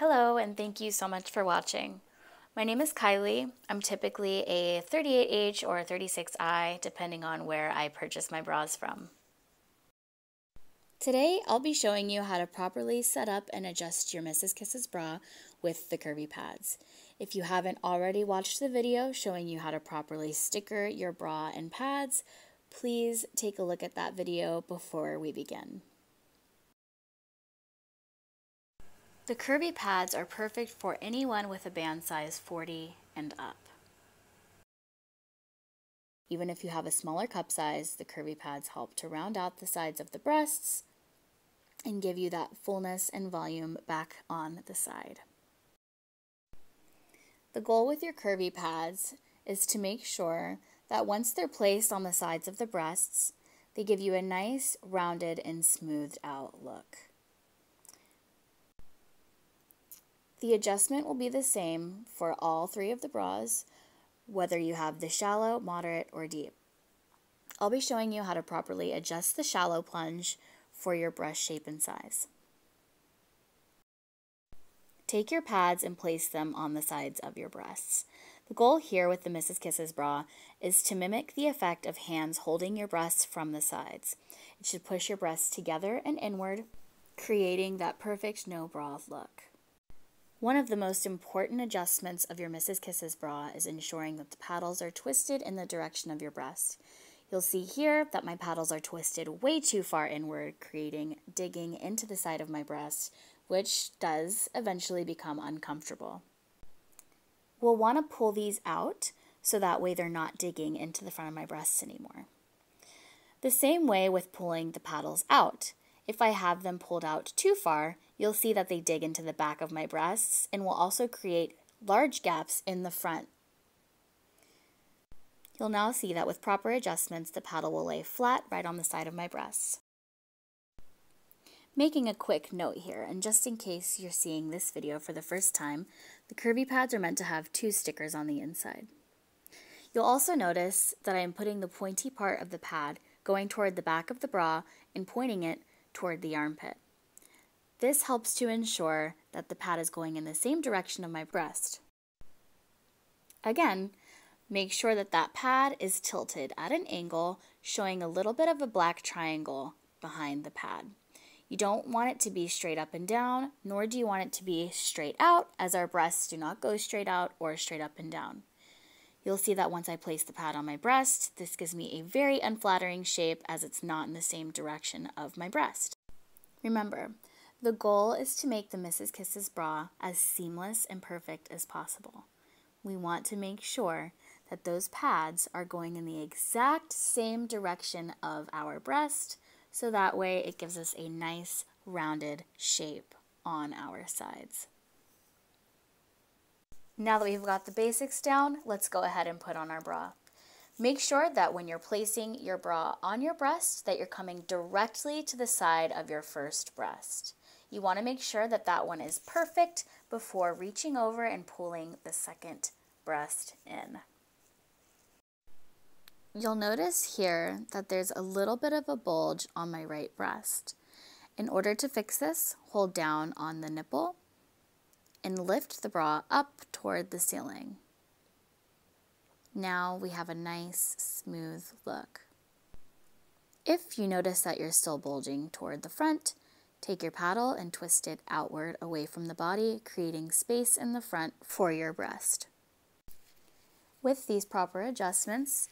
Hello, and thank you so much for watching. My name is Kylie. I'm typically a 38H or a 36I, depending on where I purchase my bras from. Today, I'll be showing you how to properly set up and adjust your Mrs. Kisses bra with the Curvy pads. If you haven't already watched the video showing you how to properly sticker your bra and pads, please take a look at that video before we begin. The Curvy pads are perfect for anyone with a band size 40 and up. Even if you have a smaller cup size, the Curvy pads help to round out the sides of the breasts and give you that fullness and volume back on the side. The goal with your Curvy pads is to make sure that once they're placed on the sides of the breasts, they give you a nice, rounded, and smoothed out look. The adjustment will be the same for all three of the bras, whether you have the shallow, moderate, or deep. I'll be showing you how to properly adjust the shallow plunge for your breast shape and size. Take your pads and place them on the sides of your breasts. The goal here with the Mrs. Kisses bra is to mimic the effect of hands holding your breasts from the sides. It should push your breasts together and inward, creating that perfect no bra look. One of the most important adjustments of your Mrs. Kisses bra is ensuring that the paddles are twisted in the direction of your breast. You'll see here that my paddles are twisted way too far inward, creating digging into the side of my breast, which does eventually become uncomfortable. We'll want to pull these out so that way they're not digging into the front of my breasts anymore. The same way with pulling the paddles out. If I have them pulled out too far, you'll see that they dig into the back of my breasts and will also create large gaps in the front. You'll now see that with proper adjustments, the paddle will lay flat right on the side of my breasts. Making a quick note here, and just in case you're seeing this video for the first time, the Curvy pads are meant to have 2 stickers on the inside. You'll also notice that I am putting the pointy part of the pad going toward the back of the bra and pointing it toward the armpit. This helps to ensure that the pad is going in the same direction of my breast. Again, make sure that that pad is tilted at an angle, showing a little bit of a black triangle behind the pad. You don't want it to be straight up and down, nor do you want it to be straight out, as our breasts do not go straight out or straight up and down. You'll see that once I place the pad on my breast, this gives me a very unflattering shape as it's not in the same direction of my breast. Remember, the goal is to make the Mrs. Kisses bra as seamless and perfect as possible. We want to make sure that those pads are going in the exact same direction of our breast, so that way it gives us a nice rounded shape on our sides. Now that we've got the basics down, let's go ahead and put on our bra. Make sure that when you're placing your bra on your breast, that you're coming directly to the side of your first breast. You want to make sure that that one is perfect before reaching over and pulling the second breast in. You'll notice here that there's a little bit of a bulge on my right breast. In order to fix this, hold down on the nipple and lift the bra up toward the ceiling. Now we have a nice, smooth look. If you notice that you're still bulging toward the front, take your paddle and twist it outward away from the body, creating space in the front for your breast. With these proper adjustments,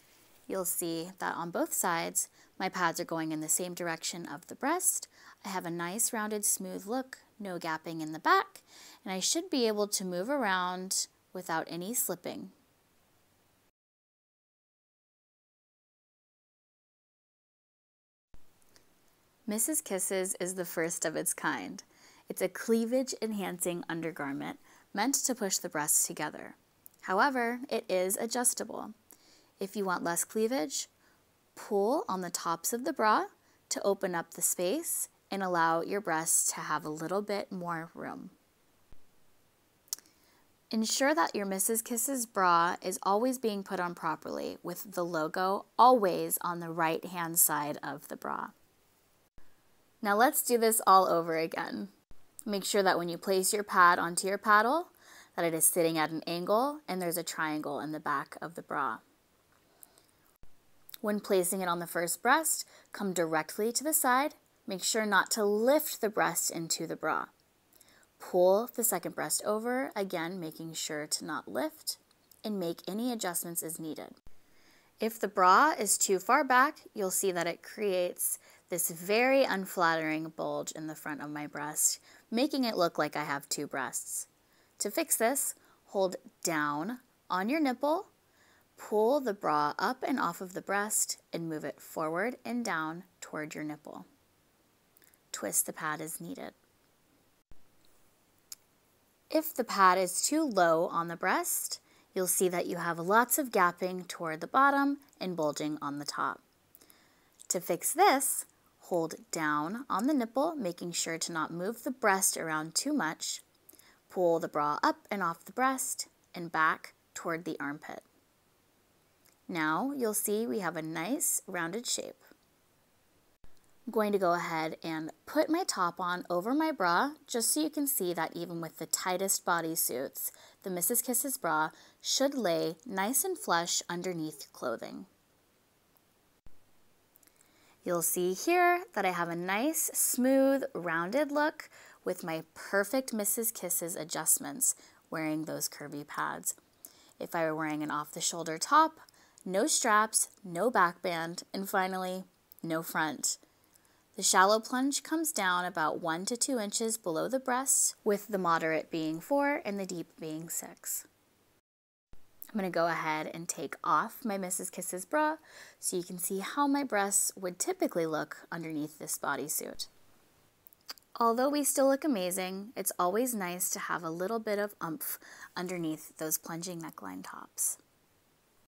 you'll see that on both sides, my pads are going in the same direction of the breast. I have a nice rounded smooth look, no gapping in the back, and I should be able to move around without any slipping. Mrs. Kisses is the first of its kind. It's a cleavage-enhancing undergarment meant to push the breasts together. However, it is adjustable. If you want less cleavage, pull on the tops of the bra to open up the space and allow your breasts to have a little bit more room. Ensure that your Mrs. Kisses bra is always being put on properly, with the logo always on the right-hand side of the bra. Now let's do this all over again. Make sure that when you place your pad onto your paddle, that it is sitting at an angle and there's a triangle in the back of the bra. When placing it on the first breast, come directly to the side. Make sure not to lift the breast into the bra. Pull the second breast over, again making sure to not lift, and make any adjustments as needed. If the bra is too far back, you'll see that it creates this very unflattering bulge in the front of my breast, making it look like I have two breasts. To fix this, hold down on your nipple, pull the bra up and off of the breast, and move it forward and down toward your nipple. Twist the pad as needed. If the pad is too low on the breast, you'll see that you have lots of gapping toward the bottom and bulging on the top. To fix this, hold down on the nipple, making sure to not move the breast around too much. Pull the bra up and off the breast and back toward the armpit. Now you'll see we have a nice rounded shape. I'm going to go ahead and put my top on over my bra just so you can see that even with the tightest bodysuits, the Mrs. Kisses bra should lay nice and flush underneath clothing. You'll see here that I have a nice, smooth, rounded look with my perfect Mrs. Kisses adjustments wearing those curvy pads. If I were wearing an off-the-shoulder top, no straps, no back band, and finally, no front. The shallow plunge comes down about 1 to 2 inches below the breasts, with the moderate being 4 and the deep being 6. I'm going to go ahead and take off my Mrs. Kisses bra so you can see how my breasts would typically look underneath this bodysuit. Although we still look amazing, it's always nice to have a little bit of oomph underneath those plunging neckline tops.